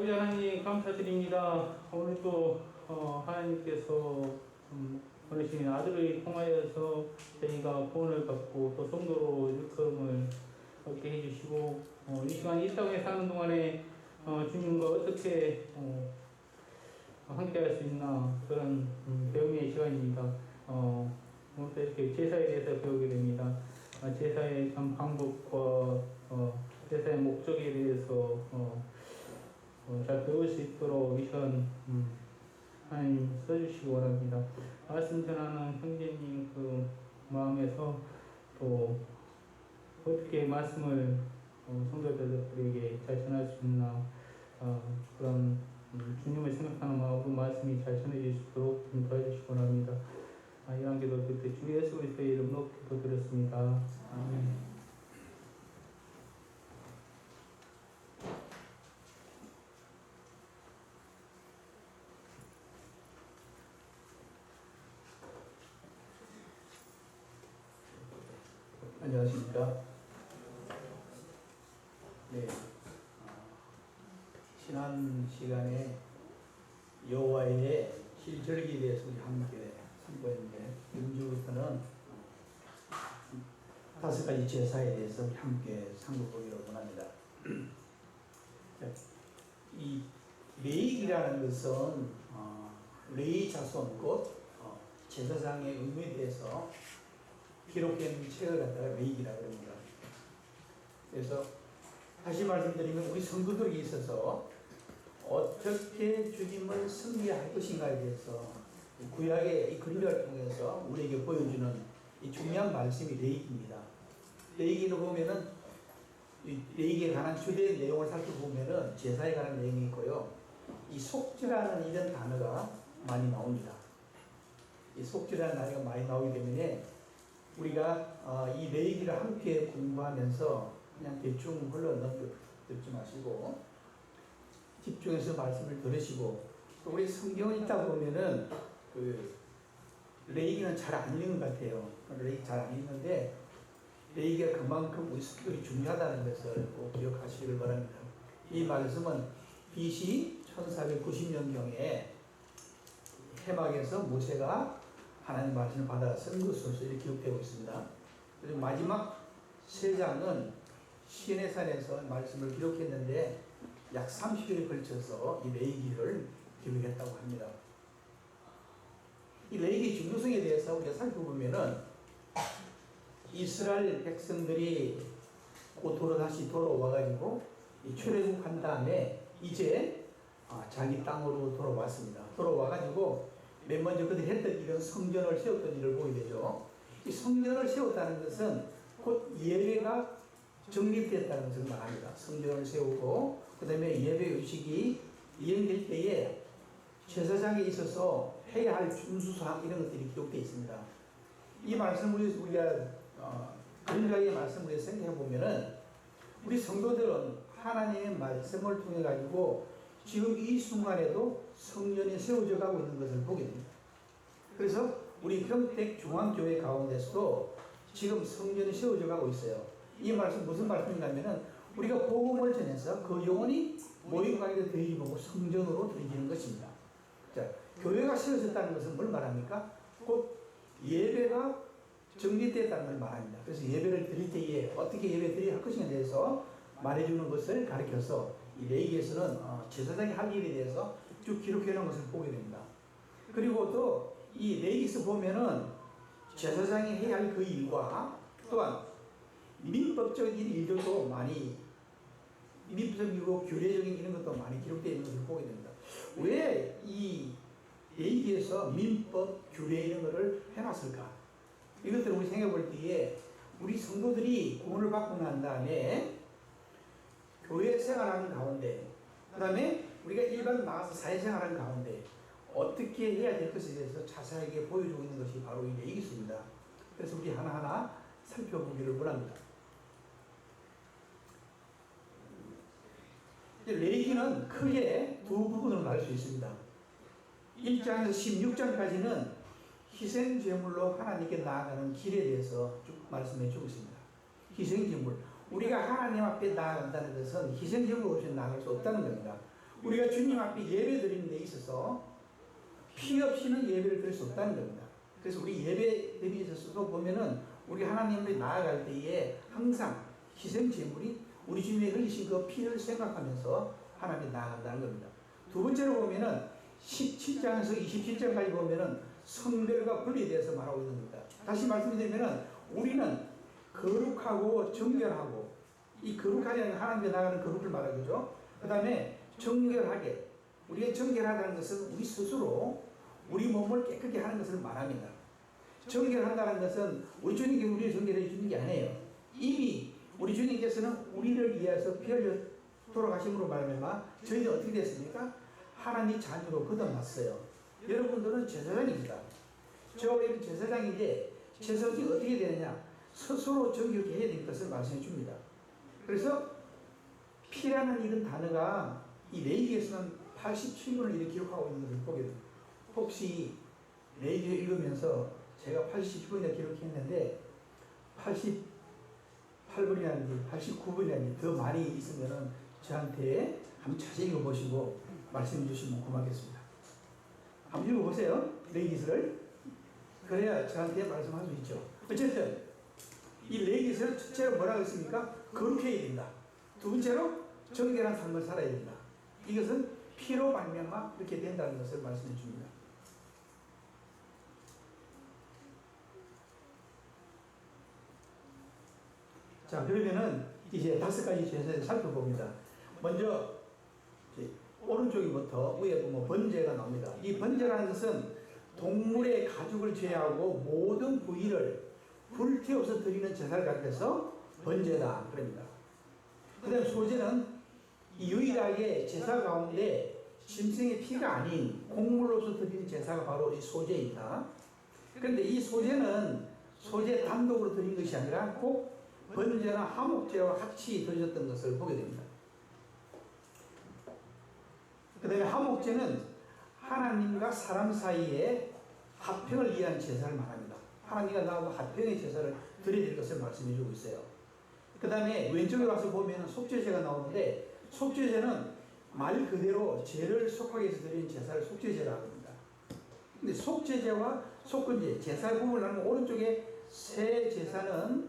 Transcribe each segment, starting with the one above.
아버지 하나님 감사드립니다. 오늘 또 하나님께서 보내신 아들을 통하여서 저희가 구원을 받고 또 성도로 일컬음을 얻게 해주시고 이 시간 이 땅에 사는 동안에 주님과 어떻게 함께할 수 있나 그런 배움의 시간입니다. 오늘 또 이렇게 제사에 대해서 배우게 됩니다. 제사의 방법과 제사의 목적에 대해서 잘 배울 수 있도록 미션 하나님 써주시기 원합니다. 말씀 전하는 형제님 그 마음에서 또 어떻게 말씀을 성도들에게 잘 전할 수 있나 그런 주님을 생각하는 마음으로 말씀이 잘 전해질 수 있도록 좀 도와주시기 원합니다. 이런 기도 그때 주 예수 그리스도의 이름으로 기도드렸습니다. 아멘. 안녕하십니까. 네, 지난 시간에 여호와의 실절기에 대해서 우리 함께 선보였는데 이주부터는 5가지 제사에 대해서 우리 함께 상고보기를 원합니다. 이 레위기라는 것은 레위 자손 곧 제사장의 의무에 대해서 기록된 책을 갖다가 레위기라고 합니다. 그래서 다시 말씀드리면 우리 성도들에게 있어서 어떻게 주님을 승리할 것인가에 대해서 구약의 이 근력을 통해서 우리에게 보여주는 이 중요한 말씀이 레위기입니다. 레위기를 보면은 레위기에 관한 주된 내용을 살펴보면은 제사에 관한 내용이 있고요. 이 속죄라는 이런 단어가 많이 나옵니다. 이 속죄라는 단어가 많이 나오기 때문에 우리가 이 레위기를 함께 공부하면서 그냥 대충 흘러넘지 마시고 집중해서 말씀을 들으시고 또 우리 성경을 읽다 보면은 그 레위기는 잘 안 읽는 것 같아요. 레위기 잘 안 읽는데 레위기가 그만큼 우리 성경이 중요하다는 것을 꼭 기억하시길 바랍니다. 이 말씀은 BC 1490년경에 해막에서 모세가 하나님 말씀을 받아 쓴 것으로 이렇게 기록되고 있습니다. 그리고 마지막 3장은 시내산에서 말씀을 기록했는데 약 30일에 걸쳐서 이 레위기를 기록했다고 합니다. 이 레위기 중요성에 대해서 우리가 살펴보면은 이스라엘 백성들이 다시 돌아와가지고 출애굽한 다음에 이제 자기 땅으로 돌아왔습니다. 돌아와가지고 맨 먼저 그들이 했던 일은 성전을 세웠던 일을 보게 되죠. 이 성전을 세웠다는 것은 곧 예배가 정립됐다는 것을 말합니다. 성전을 세우고 그 다음에 예배 의식이 이행될 때에 제사장에 있어서 해야 할 준수사항 이런 것들이 기록되어 있습니다. 이 말씀을 우리가 근력의 말씀을 생각해 보면은 우리 성도들은 하나님의 말씀을 통해 가지고 지금 이 순간에도 성전이 세워져 가고 있는 것을 보게 됩니다. 그래서 우리 평택 중앙교회 가운데서도 지금 성전이 세워져 가고 있어요. 이 말씀 무슨 말씀이냐면은 우리가 복음을 전해서 그 영혼이 모임관계로 되어지고 성전으로 되어지는 것입니다. 자, 교회가 세워졌다는 것은 뭘 말합니까? 곧 예배가 정립됐다는 걸 말합니다. 그래서 예배를 드릴 때에 어떻게 예배 드려야 할 것인가에 대해서 말해주는 것을 가르쳐서 이 레위기에서는 제사장이 할 일에 대해서 쭉 기록해 놓은 것을 보게 됩니다. 그리고 또 이 레위기에서 보면은 제사장이 해야 할 그 일과 또한 민법적인 일들도 많이 민법적이고 규례적인 이런 것도 많이 기록되어 있는 것을 보게 됩니다. 왜 이 레위기에서 민법, 규례 이런 것을 해놨을까? 이것들을 우리 생각해 볼 때에 우리 성도들이 구원을 받고 난 다음에 교회 생활하는 가운데 그 다음에 우리가 일반 나가서 사회생활하는 가운데 어떻게 해야 될 것에 대해서 자세하게 보여주고 있는 것이 바로 이 레위기입니다. 그래서 우리 하나하나 살펴보기를 원합니다. 레위기는 크게 두 부분으로 나눌 수 있습니다. 1장에서 16장까지는 희생제물로 하나님께 나아가는 길에 대해서 쭉 말씀해 주고 있습니다. 희생제물. 우리가 하나님 앞에 나아간다는 것은 희생제물 없이 나아갈 수 없다는 겁니다. 우리가 주님 앞에 예배 드리는 데 있어서 피 없이는 예배를 드릴 수 없다는 겁니다. 그래서 우리 예배 대비에 있어서도 보면은 우리 하나님을 나아갈 때에 항상 희생 제물이 우리 주님의 흘리신 그 피를 생각하면서 하나님께 나아간다는 겁니다. 두 번째로 보면은 17장에서 27장까지 보면은 성별과 분리에 대해서 말하고 있는 겁니다. 다시 말씀드리면은 우리는 거룩하고 정결하고, 이 거룩하지 않은 하나님께 나아가는 거룩을 말하죠. 그 다음에 정결하게, 우리가 정결하다는 것은 우리 스스로 우리 몸을 깨끗게 하는 것을 말합니다. 정결한다는 것은 우리 주님께 우리를 정결해 주는 게 아니에요. 이미 우리 주님께서는 우리를 위해서 피 흘려 돌아가심으로 말하면 저희는 어떻게 됐습니까? 하나님 자녀로 거듭났어요. 여러분들은 제사장입니다. 저희는 제사장인데 제사장이 어떻게 되느냐? 스스로 정결케 해야 될 것을 말씀해 줍니다. 그래서 피라는 이런 단어가 이 레위기에서는 87번을 이렇게 기록하고 있는 것을 보게 됩니다. 혹시 레위기를 읽으면서 제가 87번이나 기록했는데 88번이라든지 89번이라든지 더 많이 있으면 저한테 한번 자세히 읽어보시고 말씀해 주시면 고맙겠습니다. 한번 읽어보세요. 레위기서를. 그래야 저한테 말씀할 수 있죠. 어쨌든 이 레위기서는 첫째로 뭐라고 했습니까? 거룩해야 된다. 두 번째로 정결한 삶을 살아야 된다. 이것은 피로 말미암아 이렇게 된다는 것을 말씀해 줍니다. 자, 그러면은 이제 5가지 제사를 살펴봅니다. 먼저 오른쪽부터 위에 보면 번제가 나옵니다. 이 번제라는 것은 동물의 가죽을 제하고 모든 부위를 불태워서 드리는 제사를 가리켜서 번제다 그럽니다. 그 다음 소제는 이 유일하게 제사 가운데 짐승의 피가 아닌 곡물로서 드리는 제사가 바로 이 소제입니다. 그런데 이 소제는 소제 단독으로 드린 것이 아니라 꼭 번제나 화목제와 같이 드렸던 것을 보게 됩니다. 그 다음에 화목제는 하나님과 사람 사이에 화평을 위한 제사를 말합니다. 하나님과 나하고 화평의 제사를 드려야 될 것을 말씀해 주고 있어요. 그 다음에 왼쪽에 가서 보면 속죄제가 나오는데, 속죄제는 말 그대로 죄를 속하게 해서 드리는 제사를 속죄제라고 합니다. 근데 속죄제와 속건제, 제사의 부분을 나누면 오른쪽에 새 제사는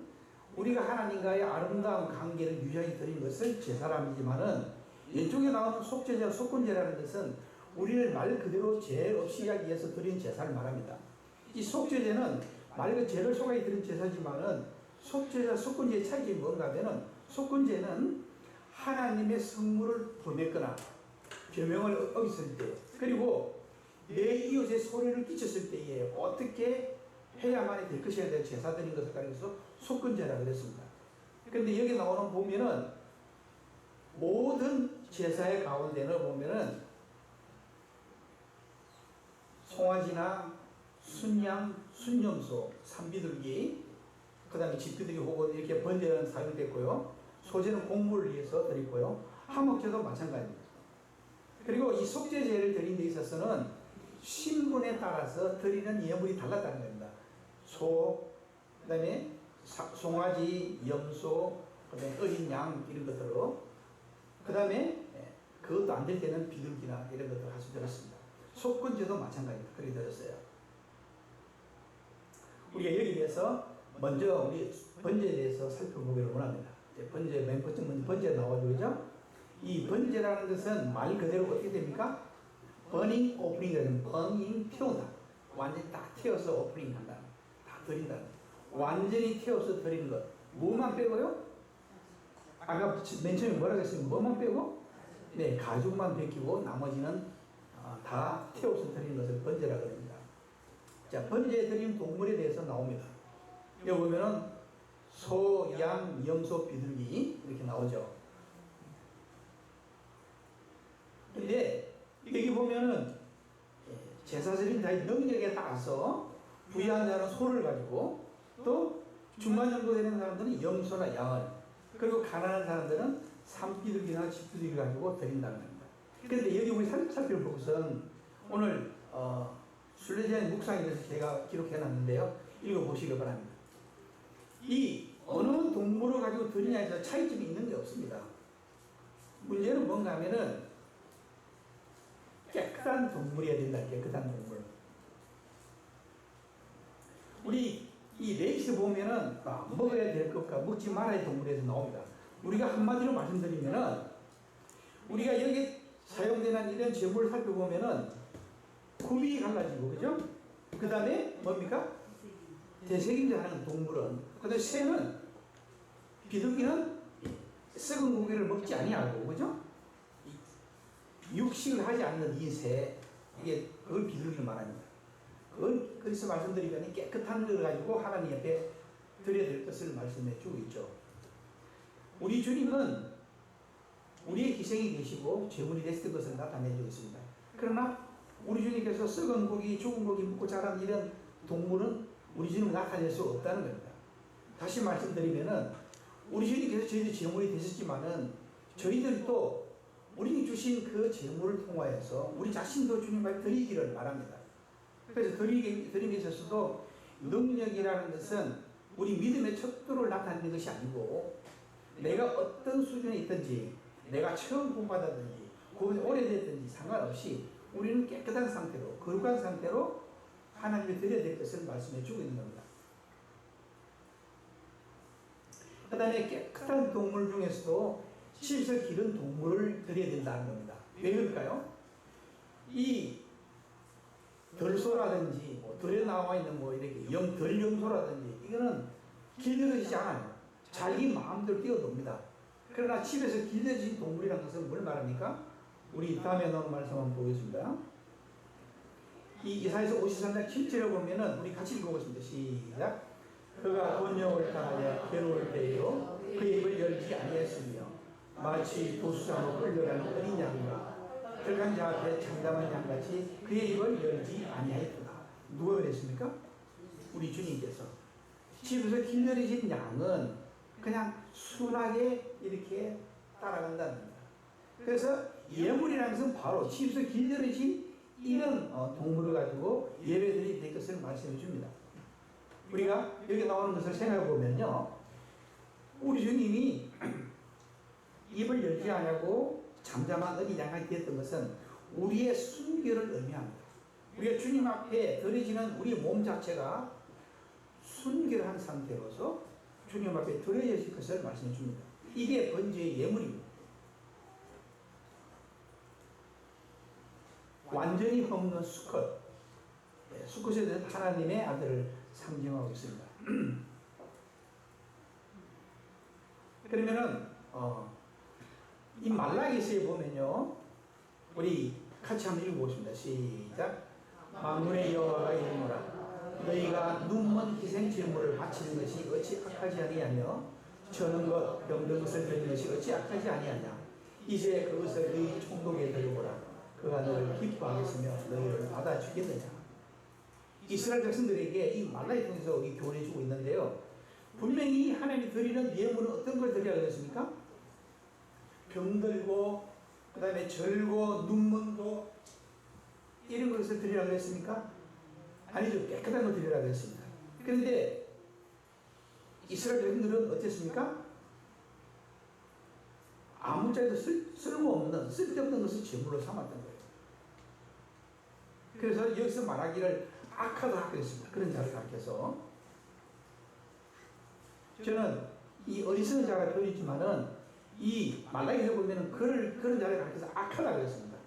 우리가 하나님과의 아름다운 관계를 유지하게 드리는 것을 제사라지만은, 왼쪽에 나오는 속죄제와 속건제라는 것은 우리를 말 그대로 죄 없이 하기 위해서 드리는 제사를 말합니다. 이 속죄제는 말 그대로 죄를 속하게 드리는 제사지만은 속죄제와 속건제의 차이점이 뭔가 하면은, 속건제는 하나님의 성물을 범했거나 계명을 어겼을 때, 그리고 내 이웃의 소리를 끼쳤을 때에 어떻게 해야만 될 것이어야 될 제사드린 것을 가리켜서 속건제라고 했습니다. 그런데 여기 나오는 보면은 모든 제사의 가운데는 보면은 송아지나 순양, 순염소, 산비둘기, 그 다음에 집비둘기 혹은 이렇게 번제는 사용됐고요. 소제는 곡물을 위해서 드리고요. 화목제도 마찬가지입니다. 그리고 이 속죄제를 드린 데 있어서는 신분에 따라서 드리는 예물이 달랐다는 겁니다. 소, 그 다음에 송아지, 염소, 그 다음에 어린 양 이런 것들로, 그 다음에 그것도 안 될 때는 비둘기나 이런 것들을 할 수 있었습니다. 속건제도 마찬가지입니다. 그렇게 드렸어요. 우리가 여기에 대해서 먼저 우리 번제에 대해서 살펴보기를 원합니다. 번제, 맨 번째 먼저 번제 나와죠, 그죠? 이 번제라는 것은 말 그대로 어떻게 됩니까? 버닝 오프닝이라는, 버닝 태운다. 완전히 다 태워서 오프닝 한다. 다 드린다. 완전히 태워서 드리는 것. 뭐만 빼고요? 아까 맨 처음에 뭐라고 했어요? 뭐만 빼고? 네, 가죽만 벗기고 나머지는 다 태워서 드리는 것을 번제라고 합니다. 자, 번제에 드리는 동물에 대해서 나옵니다. 여기 보면은 소, 양, 염소, 비둘기 이렇게 나오죠. 근데 여기 보면은 제사드린 자의 능력에 따라서 부유한 자는 소를 가지고, 또 중간 정도 되는 사람들은 염소나 양을, 그리고 가난한 사람들은 산비둘기나 집비둘기 가지고 드린다는 겁니다. 그런데 여기 우리 살펴볼 것은 오늘 순례자의 묵상에 대해서 제가 기록해놨는데요. 읽어보시기 바랍니다. 이 어느 동물을 가지고 드리냐에 대해서 차이점이 있는 게 없습니다. 문제는 뭔가 하면은 깨끗한 동물이어야 된다. 깨끗한 동물. 우리 이 레이스 보면은 먹어야 될 것과 먹지 말아야 할 동물에서 나옵니다. 우리가 한마디로 말씀드리면은 우리가 여기 사용되는 이런 제물을 살펴보면은 굽이 갈라지고, 그죠? 그 다음에 뭡니까? 되새김질 하는 동물은, 근데 새는, 비둘기는 썩은 고기를 먹지 아니하고, 그죠? 육식을 하지 않는 이 새, 이게 그걸 비둘기를 말합니다. 그건 그래서 말씀드리자니 깨끗한 걸 가지고 하나님 앞에 드려야 될 것을 말씀해 주고 있죠. 우리 주님은 우리의 희생이 되시고 제물이 됐을 것을 나타내주고 있습니다. 그러나 우리 주님께서 썩은 고기, 죽은 고기 먹고 자란 이런 동물은 우리 주님을 나타낼 수 없다는 겁니다. 다시 말씀드리면은 우리 주님께서 저희들 제물이 되셨지만은 저희들이 또 우리 주신 그 제물을 통하여서 우리 자신도 주님 앞에 드리기를 바랍니다. 그래서 드림에 있어서도 능력이라는 것은 우리 믿음의 척도를 나타내는 것이 아니고 내가 어떤 수준에 있든지 내가 처음 구원받았든지 구원이 오래됐든지 상관없이 우리는 깨끗한 상태로 거룩한 상태로 하나님께 드려야 될 것을 말씀해 주고 있는 겁니다. 그 다음에 깨끗한 동물 중에서도 칠을 기른 동물을 드려야 된다는 겁니다. 왜 그럴까요? 이 덜소라든지 덜에 나와 있는 이렇게 덜염소라든지 이거는 길들여지지 않아요. 자기 마음대로 뛰어놉니다. 그러나 집에서 길들여진 동물이라는 것은 뭘 말합니까? 우리 다음에 나오는 말씀 한번 보겠습니다. 이 이사야서 53장 7절에 보면은 우리 같이 읽어보겠습니다. 시작. 그가 번영을 당하여 괴로울 때에도 그의 입을 열지 아니했으며 마치 도수장으로 끌려가는 어린 양과 들간 자 앞에 장담한 양같이 그의 입을 열지 아니하였다. 누가 그랬습니까? 우리 주님께서. 집에서 길들여진 양은 그냥 순하게 이렇게 따라간다는 겁니다. 그래서 예물이라는 것은 바로 집에서 길들여진 이런 동물을 가지고 예배드리게 될 것을 말씀해 줍니다. 우리가 여기 나오는 것을 생각해 보면요, 우리 주님이 입을 열지 않고 잠잠한 어린 양이 되었던 것은 우리의 순결을 의미합니다. 우리가 주님 앞에 드려지는 우리 몸 자체가 순결한 상태로서 주님 앞에 드려질 것을 말씀해 줍니다. 이게 번제의 예물입니다. 완전히 흠없는 수컷, 수컷에 대해서 하나님의 아들을 상징하고 있습니다. 그러면은 이 말라기서에 보면요, 우리 같이 한번 읽어보겠습니다. 시작. 만군의 여호와가 이르노라. 너희가 눈먼 희생 제물을 바치는 것이 어찌 악하지 아니하며 저는 것 병든 것을 드리는 것이 어찌 악하지 아니하냐. 이제 그것을 너희 총독에 들고라. 그가 너를 기뻐하겠으며 너희를 받아주겠느냐. 이스라엘 백성들에게 이 말라기 통해서 교훈해주고 있는데요, 분명히 하나님이 드리는 예물은 어떤 걸 드려야 되겠습니까? 병들고 그 다음에 절고 눈먼고 이런 것을 드리라고 했습니까? 아니죠. 깨끗한 걸 드리라고 했습니다. 그런데 이스라엘 백성들은 어땠습니까? 아무짝에도 쓸모없는 쓸데없는 것을 제물로 삼았던 거예요. 그래서 여기서 말하기를 악하다 그랬습니다. 그런 자를 가르쳐서 저는 이 어리석은 자가 표현이지만은 이 말라기에서 보면은 그런 자를 가르쳐서 악하다 그랬습니다.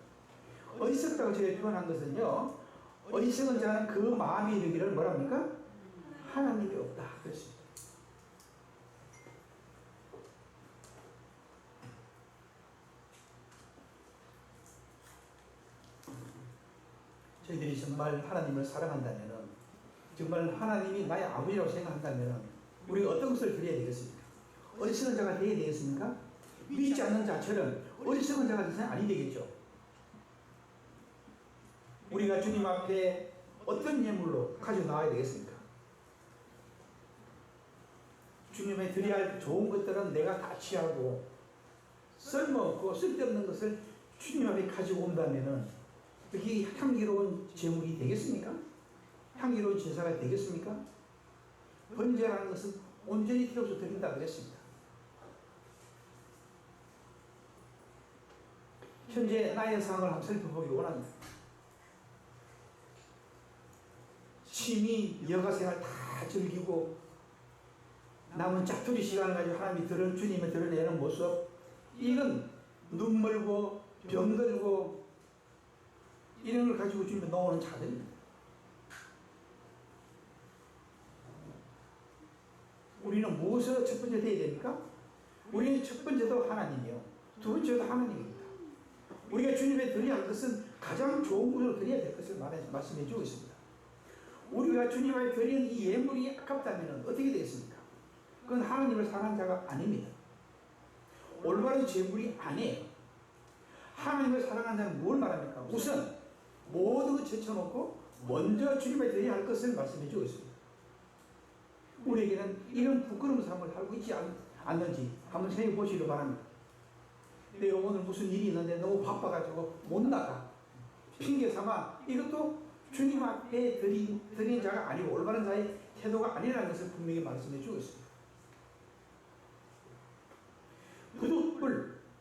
어리석다고 제가 표현한 것은요, 어리석은 자는 그 마음이 이르기를 뭐랍니까? 하나님이 없다 그랬습니다. 저희들이 정말 하나님을 사랑한다면, 정말 하나님이 나의 아버지라고 생각한다면 우리가 어떤 것을 드려야 되겠습니까? 어리석은 자가 되어야 되겠습니까? 믿지 않는 자처럼 어리석은 자가 되서는 아니 되겠죠. 우리가 주님 앞에 어떤 예물로 가지고 나와야 되겠습니까? 주님에 드려야 할 좋은 것들은 내가 다 취하고 쓸모없고 쓸데없는 것을 주님 앞에 가지고 온다면은 그게 향기로운 제물이 되겠습니까? 향기로운 제사가 되겠습니까? 번제라는 것은 온전히 필요 없어 드린다 그랬습니다. 현재 나의 상황을 한번 살펴보기 원합니다. 취미, 여가생활 다 즐기고 남은 짜투리 시간을 가지고 하나님이 주님을 드러내는 모습, 이건 눈멀고 병들고 이런 걸 가지고 주님을 나오는 자들입니다. 우리는 무엇을 첫 번째 해야 됩니까? 우리는 첫 번째도 하나님이요, 두 번째도 하나님입니다. 우리가 주님에 드려야 할 것은 가장 좋은 것으로 드려야 될 것을 말씀해 주고 있습니다. 우리가 주님 앞에 드리는 이 예물이 아깝다면 어떻게 되겠습니까? 그건 하나님을 사랑하는 자가 아닙니다. 올바른 재물이 아니에요. 하나님을 사랑하는 자는 뭘 말합니까? 우선 모든 걸 제쳐놓고 먼저 주님 앞에 드려야 할 것을 말씀해 주고 있습니다. 우리에게는 이런 부끄러운 삶을 살고 있지 않는지 한번 생각해 보시기 바랍니다. 근데 오늘 무슨 일이 있는데 너무 바빠가지고 못 나가, 핑계 삼아, 이것도 주님 앞에 드린 자가 아니고 올바른 자의 태도가 아니라는 것을 분명히 말씀해 주고 있습니다.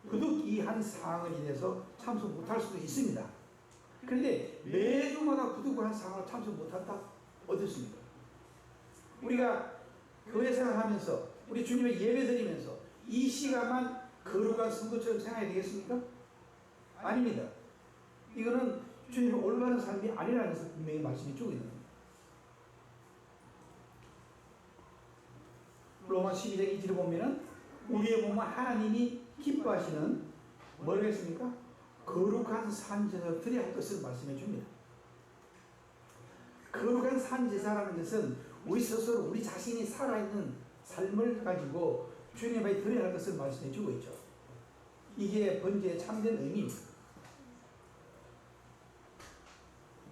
부득이한 상황을 인해서 참석 못할 수도 있습니다. 그런데 매주마다 부득이한 상황을 참석 못한다? 어떻습니까? 우리가 교회 생활하면서 우리 주님의 예배 드리면서 이 시간만 거룩한 선거처럼 생각해야 되겠습니까? 아닙니다. 이거는 주님의 올바른 삶이 아니라는 것을 분명히 말씀해 주고 있는 겁니다. 로마 12장 2절을 보면은 우리의 몸은 하나님이 기뻐하시는 뭐라고 했습니까? 거룩한 산제사를 드려야 할 것을 말씀해 줍니다. 거룩한 산제사라는 것은 우리 스스로 우리 자신이 살아있는 삶을 가지고 주님 앞에 드려야 할 것을 말씀해 주고 있죠. 이게 번제의 참된 의미입니다.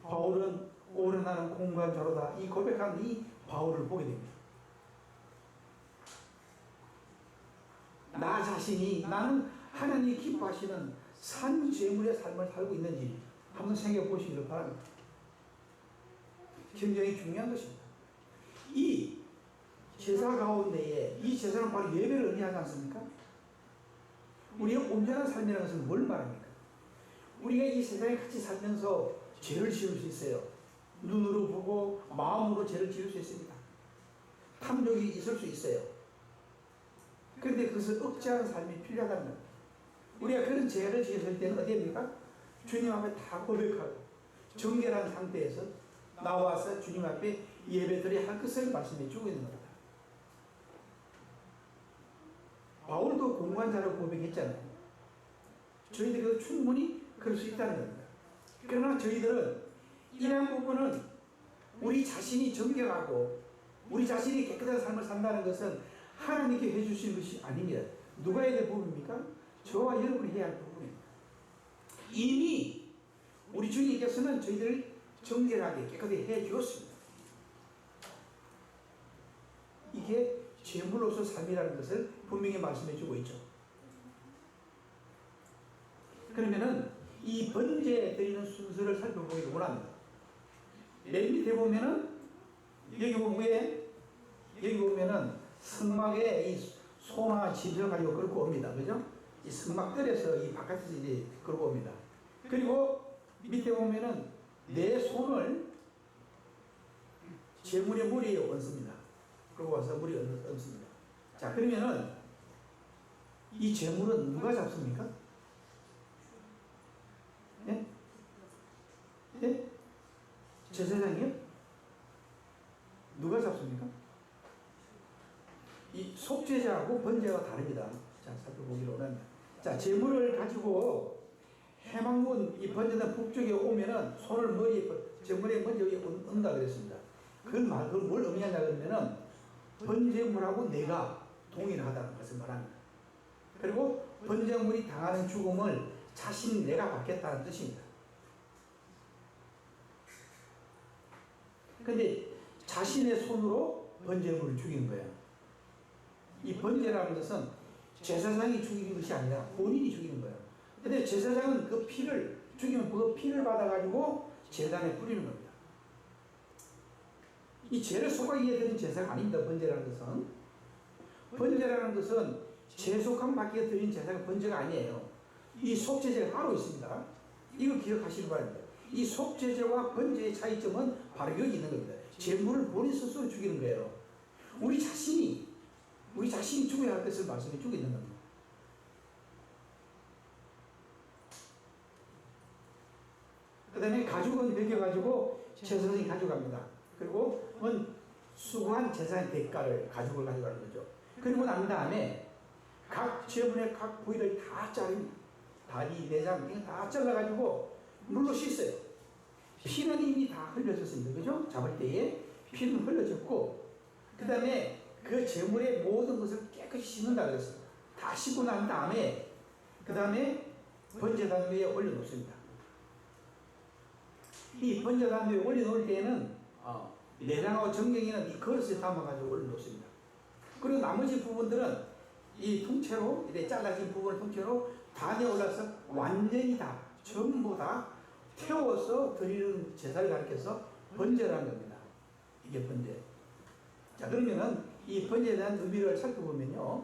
바울은 오래 나는 공부한 자로다, 이 고백한 이 바울을 보게 됩니다. 나 자신이 나는 하나님이 기뻐하시는 산 제물의 삶을 살고 있는지 한번 생각해 보시기를 바랍니다. 굉장히 중요한 것입니다. 이 제사 가운데에 이 제사는 바로 예배를 의미하지 않습니까? 우리의 온전한 삶이라는 것은 뭘 말합니까? 우리가 이 세상에 같이 살면서 죄를 지을 수 있어요. 눈으로 보고 마음으로 죄를 지을 수 있습니다. 탐욕이 있을 수 있어요. 그런데 그것을 억제하는 삶이 필요하다는 겁니다. 우리가 그런 죄를 지었을 때는 어디입니까? 주님 앞에 다 고백하고 정결한 상태에서 나와서 주님 앞에 예배드려야 할 것을 말씀해 주고 있는 겁니다. 바울도 공부한 자라고 고백했잖아요. 저희들도 충분히 그럴 수 있다는 겁니다. 그러나 저희들은 이러한 부분은 우리 자신이 정결하고 우리 자신이 깨끗한 삶을 산다는 것은 하나님께 해주신 것이 아닙니다. 누가 해야 될 부분입니까? 저와 여러분이 해야 할 부분입니다. 이미 우리 주님께서는 저희들을 정결하게 깨끗하게 해주었습니다. 이게 제물로서 삶이라는 것을 분명히 말씀해 주고 있죠. 그러면은 이 번제 드리는 순서를 살펴보기를 원합니다. 맨 밑에 보면은 여기 보면은 성막에 이 소나 짐승을 가지고 끌고 옵니다. 그죠? 이 성막들에서 이 바깥에서 이제 끌고 옵니다. 그리고 밑에 보면은 내 손을 제물의 머리에 얹습니다. 그러고 와서 물에 얹습니다. 자, 그러면은 이 제물은 누가 잡습니까? 예? 예? 제사장이요? 누가 잡습니까? 이 속죄제하고 번제가 다릅니다. 자, 살펴보기로 합니다. 자, 제물을 가지고 해망문 이 번제된 북쪽에 오면은 손을 머리에 제물에 먼저 얹는다 그랬습니다. 그걸 뭘 의미하냐 그러면은 번제물하고 내가 동일하다는 것을 말합니다. 그리고 번제물이 당하는 죽음을 자신 내가 받겠다는 뜻입니다. 그런데 자신의 손으로 번제물을 죽이는 거예요. 이 번제라는 것은 제사장이 죽이는 것이 아니라 본인이 죽이는 거예요. 그런데 제사장은 그 피를 죽이면 그 피를 받아가지고 제단에 뿌리는 겁니다. 이 죄를 속하게 드린 제사가 아닙니다. 번제라는 것은. 번제라는 것은 죄속함 받게 드린 제사가 번제가 아니에요. 이 속죄제가 따로 있습니다. 이걸 기억하시기 바랍니다. 이 속죄제와 번제의 차이점은 바로 여기 있는 겁니다. 재물을 본인 스스로 죽이는 거예요. 우리 자신이 죽어야 할 것을 말씀해 주고 있는 겁니다. 그 다음에 가죽은 베겨가지고 제사장이 가져갑니다. 그리고 수고한 제사의 대가를 가죽을 가져가는 거죠. 그리고 난 다음에 각 제물의 각 부위를 다 자릅니다. 다리, 내장 이거 다 잘라가지고 물로 씻어요. 피는 이미 다 흘려졌습니다. 그죠? 잡을 때에 피는 흘려졌고, 그 다음에 그 제물의 모든 것을 깨끗이 씻는다 그랬습니다. 다 씻고 난 다음에, 그 다음에 번제단 위에 올려놓습니다. 이 번제단 위에 올려놓을 때에는 내장하고 정경이는 이 그릇에 담아가지고 올려놓습니다. 그리고 나머지 부분들은 이 통째로, 이렇게 잘라진 부분을 통째로 단에 올라서 완전히 다, 전부 다 태워서 드리는 제사를 가리켜서 번제라는 겁니다. 이게 번제. 자, 그러면은 이 번제에 대한 의미를 살펴보면요.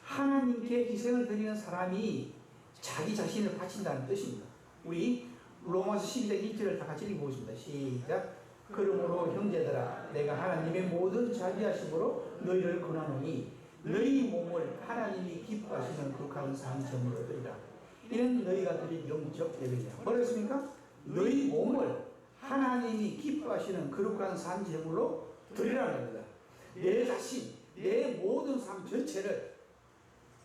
하나님께 희생을 드리는 사람이 자기 자신을 바친다는 뜻입니다. 우리 로마서 12장 1절을 다 같이 읽어보겠습니다. 시작. 그러므로 형제들아 내가 하나님의 모든 자비하심으로 너희를 권하노니 너희 몸을 하나님이 기뻐하시는 거룩한 산 제물로 드리라. 이는 너희가 드린 영적 예배이다. 뭐랬습니까? 너희 몸을 하나님이 기뻐하시는 거룩한 산 제물로 드리라는 겁니다. 내 자신, 내 모든 삶 전체를,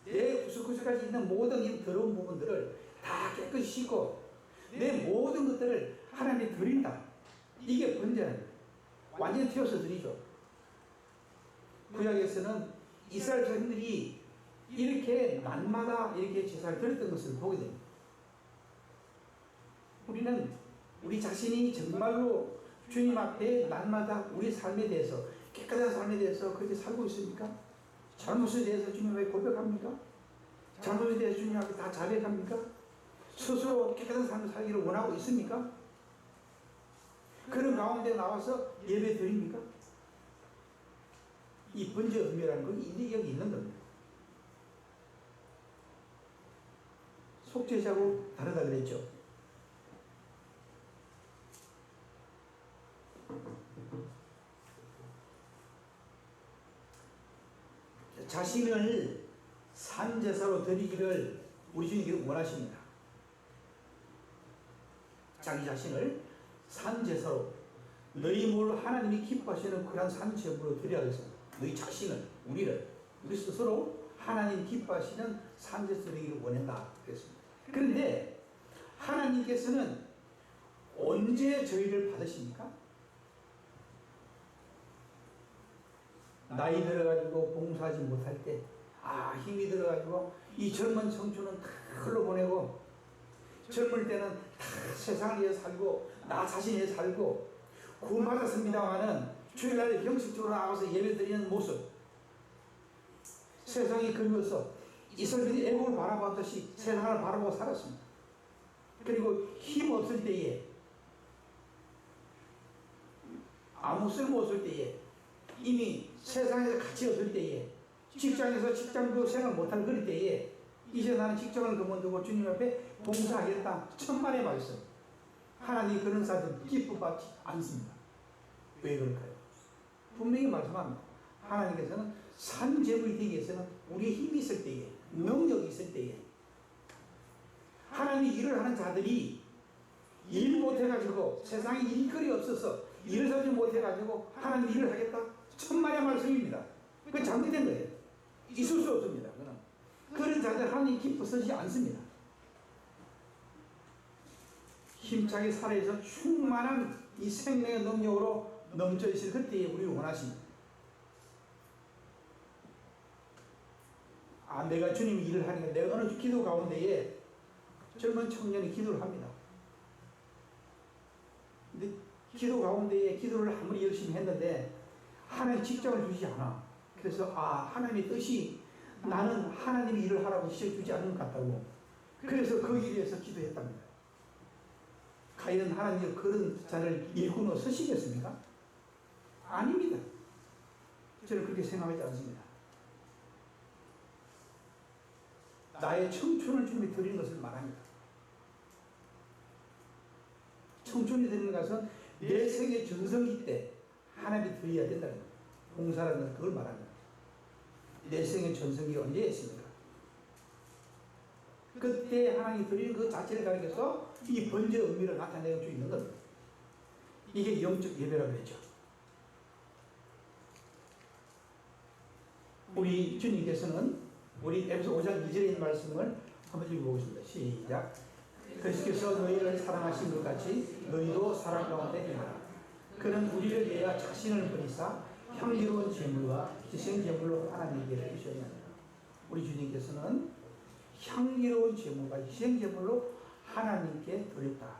내 구석구석까지 있는 모든 이 더러운 부분들을 다 깨끗이 씻고 내 모든 것들을 하나님께 드린다. 이게 번제랍니다. 완전히 튀어서 드리죠. 구약에서는 이스라엘 백성들이 이렇게 날마다 이렇게 제사를 드렸던 것을 보게 됩니다. 우리는 우리 자신이 정말로 주님 앞에 날마다 우리 삶에 대해서, 깨끗한 삶에 대해서 그렇게 살고 있습니까? 잘못에 대해서 주님 앞에 고백합니까? 잘못에 대해서 주님 앞에 다 자백합니까? 스스로 깨끗한 삶을 살기를 원하고 있습니까? 그런 가운데 나와서 예배 드립니까? 이 번제 의미라는 건 여기 있는 겁니다. 속죄제하고 다르다 그랬죠. 자신을 산제사로 드리기를 우리 주님께서 원하십니다. 자기 자신을 산제사로, 너희 몸을 하나님이 기뻐하시는 그런 산제물로 드려야 했습니다. 너희 자신을, 우리 스스로 하나님 기뻐하시는 산제사 드리기를 원한다 그랬습니다. 그런데 하나님께서는 언제 저희를 받으십니까? 나이 들어가지고 봉사하지 못할 때, 힘이 들어가지고 이 젊은 청춘은 다 흘러보내고, 젊을 때는 다 세상을 위해 살고 나 자신에 살고 구원받았습니다마는 주일날에 형식적으로 나가서 예배드리는 모습, 세상이 그리워서 이스라엘이 애국을 바라봤듯이 세상을 바라보고 살았습니다. 그리고 힘 없을 때에, 아무 쓸모 없을 때에, 이미 세상에서 가치 없을 때에, 직장에서 직장도 생활 못할 그럴 때에 이제 나는 직장을 그만두고 주님 앞에 봉사하겠다. 천만의 말씀. 하나님이 그런 사람들 기뻐받지 않습니다. 왜 그럴까요? 분명히 말씀합니다. 하나님께서는 산제물이 되기 위해서는 우리의 힘이 있을 때에, 능력이 있을 때에, 하나님이 일을 하는 자들이 일 못해가지고 세상에 일거리 없어서 일을 하지 못해가지고 하나님 일을 하겠다? 천만의 말씀입니다. 그건 잘못된 거예요. 있을 수 없습니다. 그런 자들 하나님 기뻐하지 않습니다. 힘차게 살아서 충만한 이 생명의 능력으로 넘쳐 있을 그때에 우리를 원하십니다. 내가 주님이 일을 하니까 내가 어느 기도 가운데에 젊은 청년이 기도를 합니다. 근데 기도 가운데에 기도를 아무리 열심히 했는데 하나님 직장을 주지 않아. 그래서 하나님의 뜻이 나는 하나님이 일을 하라고 시켜주지 않는 것 같다고. 그래서 그 일에 위해서 기도했답니다. 과연 하나님이 그런 자를 일꾼으로 쓰시겠습니까? 아닙니다. 저는 그렇게 생각하지 않습니다. 나의 청춘을 주님이 드리는 것을 말합니다. 청춘이 드리는 것은 내 생의 전성기 때 하나님이 드려야 된다는 거예요. 봉사라는 건 그걸 말하는 거예요. 내 생의 전성기가 언제였습니까? 그때 하나님이 드리는 그 자체를 가리켜서 이 번제의 의미를 나타내고 있는 겁니다. 이게 영적 예배라고 그랬죠. 우리 주님께서는 우리 에베소 5장 2절에 있는 말씀을 한번 읽어보겠습니다. 시작. 그리스도께서 너희를 사랑하신 것 같이 너희도 사랑 가운데 행하라. 그는 우리를 위하여 자신을 버리사 향기로운 제물과 희생 제물로 하나님께 드리셨느니라. 우리 주님께서는 향기로운 제물과 희생 제물로 하나님께 드렸다.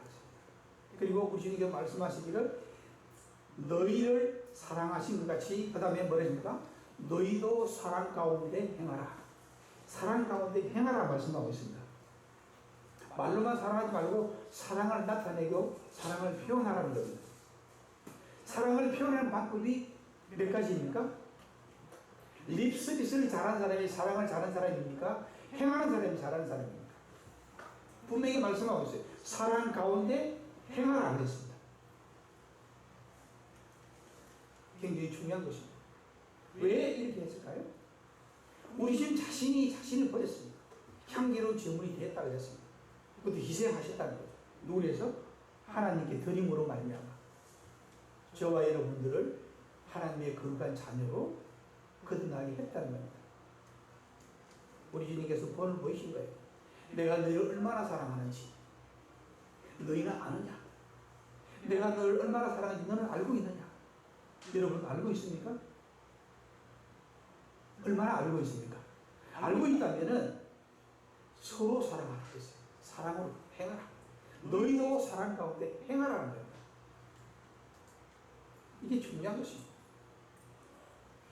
그리고 우리 주님께서 말씀하시기를 너희를 사랑하신 것 같이 그 다음에 뭐라 했습니까? 너희도 사랑 가운데 행하라. 사랑 가운데 행하라 말씀하고 있습니다. 말로만 사랑하지 말고 사랑을 나타내고 사랑을 표현하라는 겁니다. 사랑을 표현하는 방법이 몇 가지입니까? 립서비스를 잘하는 사람이 사랑을 잘하는 사람입니까? 행하는 사람이 잘하는 사람입니까? 분명히 말씀하고 있어요. 사랑 가운데 행하라 그랬습니다. 굉장히 중요한 것입니다. 왜 이렇게 했을까요? 우리 지금 자신이 자신을 버렸습니다. 향기로운 제물이 되었다 그랬습니다. 그것도 희생하셨다는 거죠. 누구 위해서? 하나님께 드림으로 말미암아 저와 여러분들을 하나님의 거룩한 자녀로 거듭나게 했다는 겁니다. 우리 주님께서 본을 보이신 거예요. 내가 너희를 얼마나 사랑하는지 너희는 아느냐? 내가 너를 얼마나 사랑하는지 너는 알고 있느냐? 여러분 알고 있습니까? 얼마나 알고 있습니까? 알고 있다면은 서로 사랑하라 했어요. 사랑으로 행하라. 너희도 사랑 가운데 행하라는 거예요. 이게 중요한 것입니다.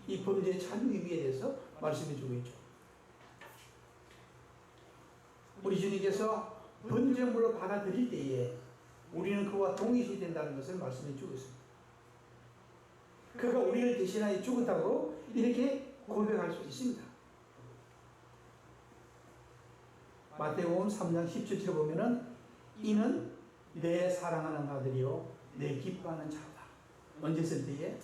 이 범죄의 참 의미에 대해서 말씀해 주고 있죠. 우리 주님께서 번제물로 받아들일 때에 우리는 그와 동일시 된다는 것을 말씀해 주고 있습니다. 그가 우리를 대신하여 죽었다고 이렇게 고백할 수 있습니다. 마태복음 3장 17절에 보면은 이는 내 사랑하는 아들이요 내 기뻐하는 자다. 언제 쓸 때에?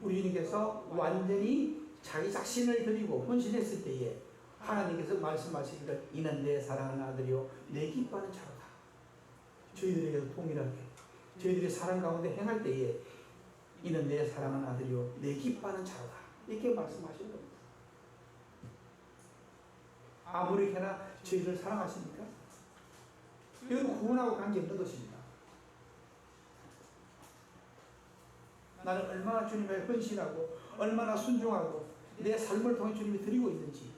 우리 주님께서 완전히 자기 자신을 드리고 헌신했을 때에 하나님께서 말씀하시기를 이는 내 사랑하는 아들이요 내 기뻐하는 자로다. 저희들에게도 동일하게 저희들이 사랑 가운데 행할 때에 이는 내 사랑하는 아들이요 내 기뻐하는 자로다. 이렇게 말씀하시는 겁니다. 아무렇게나 저희를 사랑하십니까? 이건 구원하고 관계없는 것입니다. 나는 얼마나 주님에 헌신하고 얼마나 순종하고 내 삶을 통해 주님이 드리고 있는지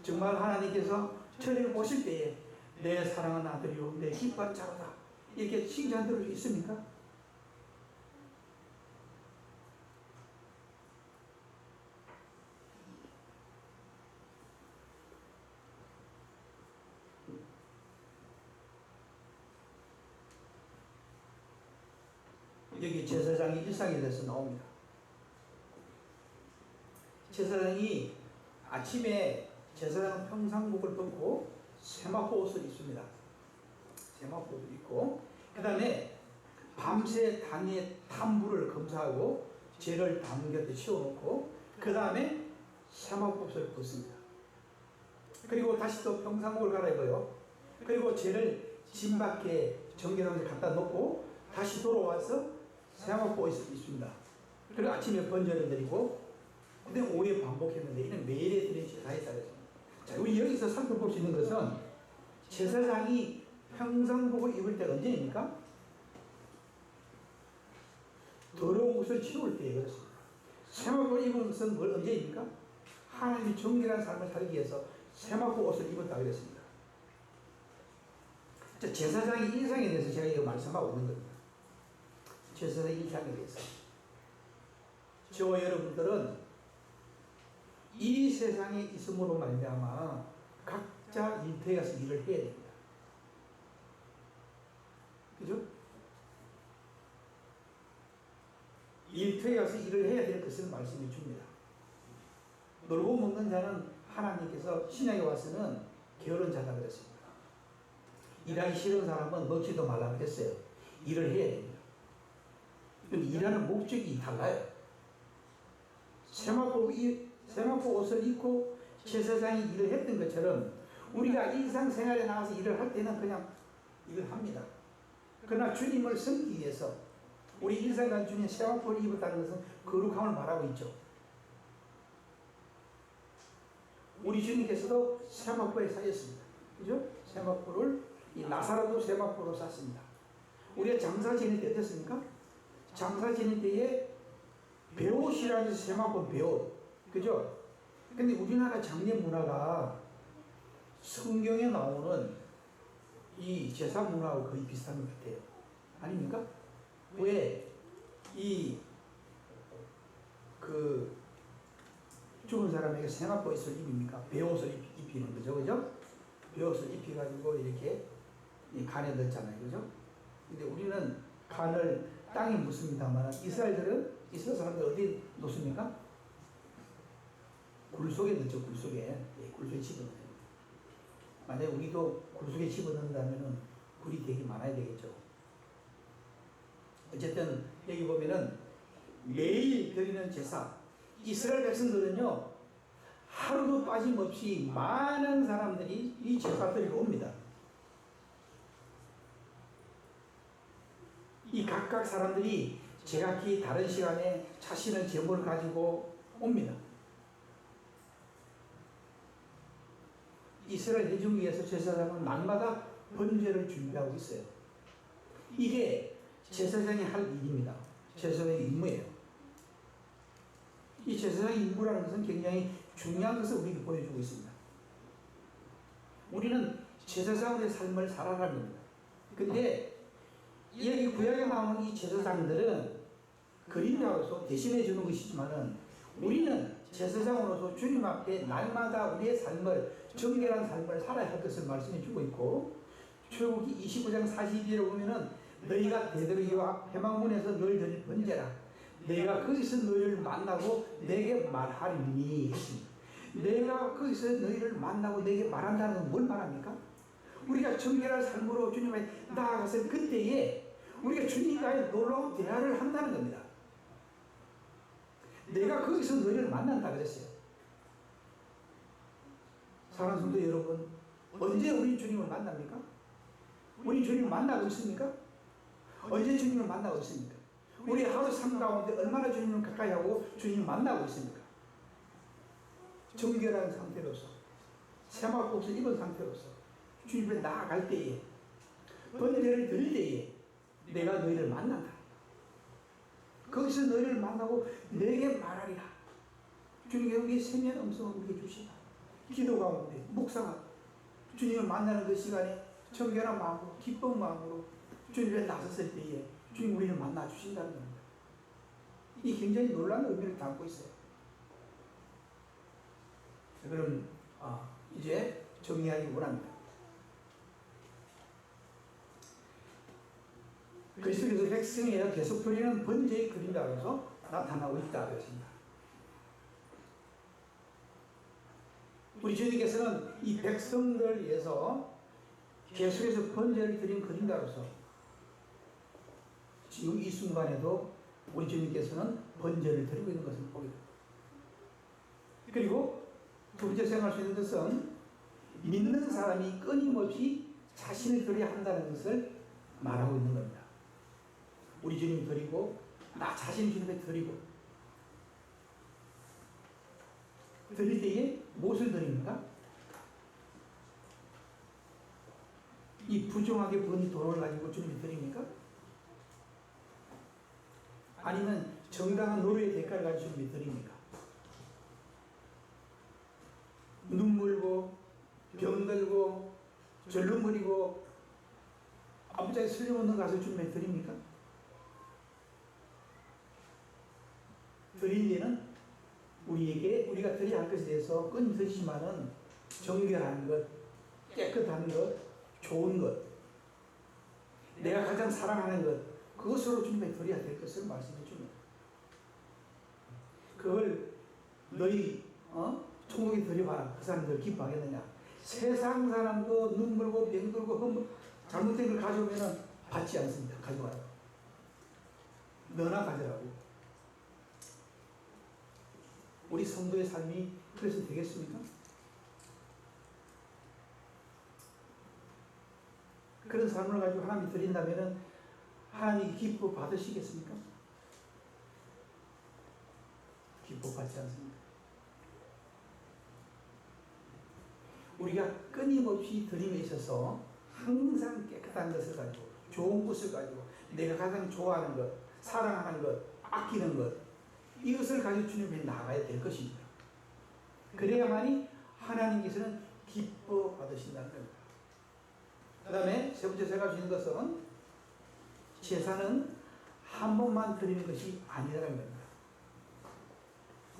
정말 하나님께서 저를 보실 때에 내 사랑하는 아들이요 내 기뻐하는 자로다 이렇게 칭찬 들을 수 있습니까? 여기 제사장의 일상에 대해서 나옵니다. 제사장이 아침에 제사장 평상복을 벗고 세마포 옷을 입습니다. 세마포 옷을 입고 그 다음에 밤새 당의 탐부를 검사하고 죄를 담은 곁에 치워놓고 그 다음에 세마포 옷을 벗습니다. 그리고 다시 또 평상복을 갈아입어요. 그리고 죄를 진 밖에 정결하게 갖다 놓고 다시 돌아와서 세마포 옷을 입습니다. 그리고 아침에 번제를 드리고 그 다음에 오후에 반복했는데 이는 매일에 드린 제사에 따라서 자, 우리 여기서 살펴볼 수 있는 것은 제사장이 평상복을 입을 때가 언제입니까? 더러운 옷을 치울 때에 그렇습니다. 세마포를 입은 것은 뭘 언제입니까? 하나님이 정결한 삶을 살기 위해서 세마포 옷을 입었다 그랬습니다. 자, 제사장의 인상에 대해서 제가 이거 말씀하고 있는 겁니다. 제사장의 인상에 대해서 저와 여러분들은 이 세상에 있음으로 말미암아 각자 일터에 가서 일을 해야 됩니다. 그죠? 일터에 가서 일을 해야 될 것을 말씀해 줍니다. 놀고 먹는 자는 하나님께서 신약에 와서는 게으른 자다 그랬습니다. 일하기 싫은 사람은 먹지도 말라고 했어요. 일을 해야 됩니다. 근데 일하는 목적이 달라요. 세마포 옷을 입고 제사장이 일을 했던 것처럼 우리가 일상생활에 나가서 일을 할 때는 그냥 일을 합니다. 그러나 주님을 섬기기 위해서 우리 일생간 주님 세마포를 입었다는 것은 거룩함을 말하고 있죠. 우리 주님께서도 세마포에 사셨습니다. 그죠? 세마포를 이 나사로도 세마포로 쌌습니다. 우리가 장사 지낼 때 어땠습니까? 장사 지낼 때에 배옷이라는 세마포 배옷. 그죠? 근데 우리나라 장례 문화가 성경에 나오는 이 제사 문화하고 거의 비슷한 것 같아요. 아닙니까? 왜 죽은 사람에게 세마포옷을 입힙니까? 배옷을 입히는 거죠. 그죠? 배옷을 입혀가지고 이렇게 이 간에 넣잖아요. 그죠? 근데 우리는 간을 땅에 묻습니다만 이스라엘 사람들 어디 놓습니까? 굴 속에 넣죠. 굴 속에. 예, 굴 속에 집어넣어요. 만약에 우리도 굴 속에 집어넣는다면 굴이 되게 많아야 되겠죠. 어쨌든 여기 보면은 매일 드리는 제사. 이스라엘 백성들은요 하루도 빠짐없이 많은 사람들이 이 제사 드리러 옵니다. 이 각각 사람들이 제각기 다른 시간에 자신의 제물을 가지고 옵니다. 이스라엘 대중위에서 제사장은 날마다 번제를 준비하고 있어요. 이게 제사장이 할 일입니다. 제사장의 임무예요. 이 제사장의 임무라는 것은 굉장히 중요한 것을 우리에게 보여주고 있습니다. 우리는 제사장의 삶을 살아가는 겁니다. 근데 여기 구약에 나오는 이 제사장들은 그림자로서 대신해 주는 것이지만은 우리는 제사장으로서 주님 앞에 날마다 우리의 삶을 정결한 삶을 살아야 할 것을 말씀해 주고 있고 출애굽기 25장 42절에 보면은 너희가 대들기와 회막문에서 늘 드릴 번제라 내가 거기서 너희를 만나고 내게 말하리니 했습니다. 내가 거기서 너희를 만나고 내게 말한다는 건 뭘 말합니까? 우리가 정결한 삶으로 주님 앞에 나아가서 그때에 우리가 주님과의 놀라운 대화를 한다는 겁니다. 내가 거기서 너희를 만난다 그랬어요. 사랑하는 성도 여러분, 언제 우리 주님을 만납니까? 우리 주님을 만나고 있습니까? 언제 주님을 만나고 있습니까? 우리 하루 삶 가운데 얼마나 주님을 가까이 하고 주님을 만나고 있습니까? 정결한 상태로서 세마포옷을 입은 상태로서 주님 앞에 나아갈 때에 번제를 드릴 때에 내가 너희를 만난다. 거기서 너희를 만나고 내게 말하리라. 주님께 우리의 세미한 음성을 우리에게 주시다. 기도 가운데 묵상하고 주님을 만나는 그 시간에 정결한 마음으로 기쁜 마음으로 주님에 나섰을 때에 주님 우리를 만나 주신다는 겁니다. 이 굉장히 놀라운 의미를 담고 있어요. 그럼 이제 정리하기 원합니다. 그리스도께서 백성에 계속 드리는 번제의 그림자로서 나타나고 있다 그랬습니다. 우리 주님께서는 이 백성들을 위해서 계속해서 번제를 드린 그림자로서 지금 이 순간에도 우리 주님께서는 번제를 드리고 있는 것을 보게 됩니다. 그리고 두 번째 생각할 수 있는 것은 믿는 사람이 끊임없이 자신을 드려야 한다는 것을 말하고 있는 겁니다. 우리 주님 드리고 나 자신 주님에 드리고 드릴 때에 무엇을 드립니까? 이 부정하게 번 돈을 가지고 주님이 드립니까? 아니면 정당한 노래의 대가를 가지고 주님이 드립니까? 눈물고 병들고 절름거리고 아버지의 슬림없는 것을 주님에 드립니까? 드릴 때는 우리가 드려야 할 것에 대해서 끊임없이지만은 정결한 것, 깨끗한 것, 좋은 것, 내가 가장 사랑하는 것, 그것으로 주님에 드려야 될 것을 말씀해 줍니다. 그걸 너희 천국에 드려봐라. 그 사람들 기뻐하겠느냐? 세상 사람도 눈물고 병들고 잘못된 걸 가져오면 받지 않습니다. 가져와라. 너나 가져라고. 우리 성도의 삶이 그래서 되겠습니까? 그런 삶을 가지고 하나님이 드린다면 하나님이 기뻐 받으시겠습니까? 기뻐 받지 않습니다. 우리가 끊임없이 드림에 있어서 항상 깨끗한 것을 가지고 좋은 것을 가지고 내가 가장 좋아하는 것, 사랑하는 것, 아끼는 것 이것을 가지고 주님께 나가야 될 것입니다. 그래야만이 하나님께서는 기뻐 받으신다는 겁니다. 그 다음에 세 번째 제가 주는 것은 제사는 한 번만 드리는 것이 아니라는 겁니다.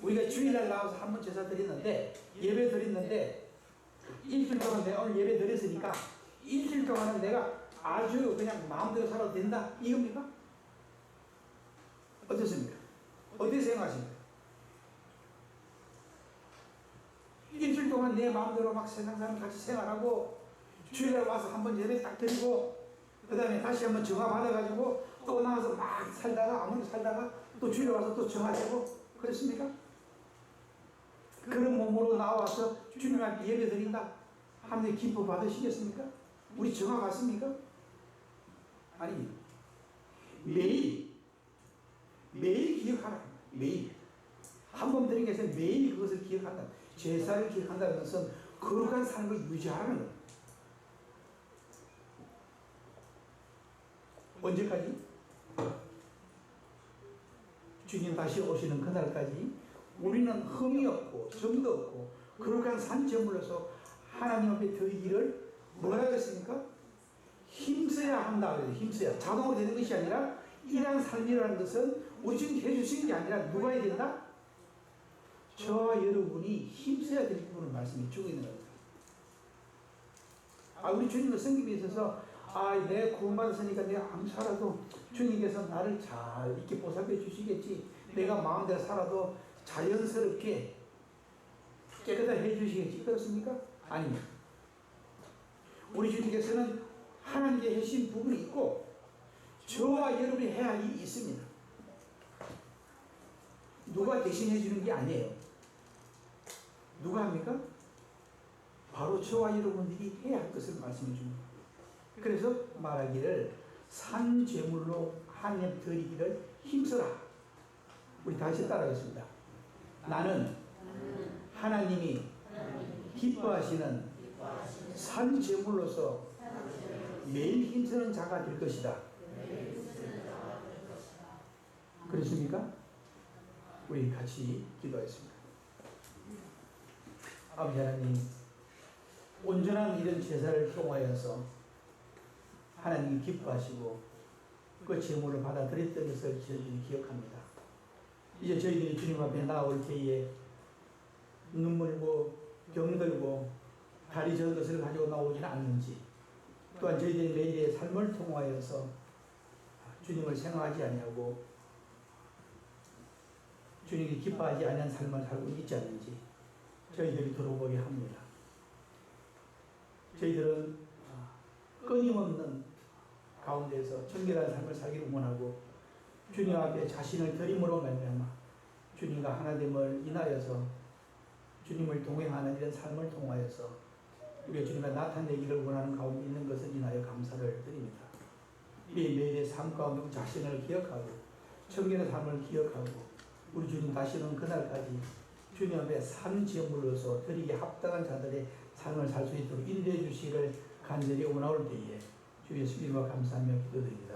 우리가 주일날 나와서 한 번 제사 드리는데 예배 드리는데 일주일 동안 내가 오늘 예배 드렸으니까 일주일 동안은 내가 아주 그냥 마음대로 살아도 된다 이겁니까? 어떻습니까? 어떻게 생각하십니까? 일주일 동안 내 마음대로 막 세상 사람 같이 생활하고 주일날 와서 한 번 예배 딱 드리고 그 다음에 다시 한번 정화 받아가지고 또 나와서 막 살다가 아무리 살다가 또 주일에 와서 또 정화되고 그렇습니까? 그런 몸으로 나와서 주님 앞에 예배 드린다 하나님 기뻐 받으시겠습니까? 우리 정화 받습니까? 아니 매일 기억하라. 매일 한 번 드린 것은 매일 그것을 기억한다. 제사를 기억한다는 것은 거룩한 삶을 유지하는 것. 언제까지? 주님 다시 오시는 그날까지 우리는 흠이 없고 점도 없고 거룩한 산제물로서 하나님 앞에 드리기를 뭐라 그랬습니까? 힘써야 한다. 힘써야. 자동으로 되는 것이 아니라 이러한 삶이라는 것은 우리 주님 해주신 게 아니라 누가 해야 된다? 저와 여러분이 힘써야 될 부분을 말씀해 주고 있는 겁니다. 우리 주님의 성김에 있어서 내가 구원받았으니까 내가 아무 살아도 주님께서 나를 잘 이렇게 보살펴 주시겠지. 내가 마음대로 살아도 자연스럽게 깨끗하게 해주시겠지. 그렇습니까? 아닙니다. 우리 주님께서는 하나님께 하신 부분이 있고 저와 여러분이 해야 할 일이 있습니다. 누가 대신해 주는 게 아니에요. 누가 합니까? 바로 저와 여러분들이 해야 할 것을 말씀해 줍니다. 그래서 말하기를 산죄물로 하나님 드리기를 힘써라. 우리 다시 따라하겠습니다. 나는 하나님이 기뻐하시는 산죄물로서 매일 힘쓰는 자가 될 것이다. 그렇습니까? 우리 같이 기도하겠습니다. 아버지 하나님, 온전한 이런 제사를 통하여서 하나님이 기뻐하시고 그 제물을 받아들였던 것을 저희들이 기억합니다. 이제 저희들이 주님 앞에 나올 때에 눈물고 병들고 다리 저은 것을 가지고 나오지는 않는지, 또한 저희들이 매일의 삶을 통하여서 주님을 생각하지 아니하고 주님이 기뻐하지 않는 삶을 살고 있지 않는지 저희들이 돌아보게 합니다. 저희들은 끊임없는 가운데서 정결한 삶을 살기를 원하고 주님 앞에 자신을 드림으로 말미암아 주님과 하나됨을 인하여서 주님을 동행하는 이런 삶을 통하여서 우리가 주님과 나타내기를 원하는 가운데 있는 것을 인하여 감사를 드립니다. 매일의 삶 가운데 자신을 기억하고 정결한 삶을 기억하고 우리 주님 다시는 그날까지 주님 앞에 산제물로서 드리기 합당한 자들의 삶을 살 수 있도록 인도해 주시기를 간절히 원하올 때에 주의 수님과 감사하며 기도드립니다.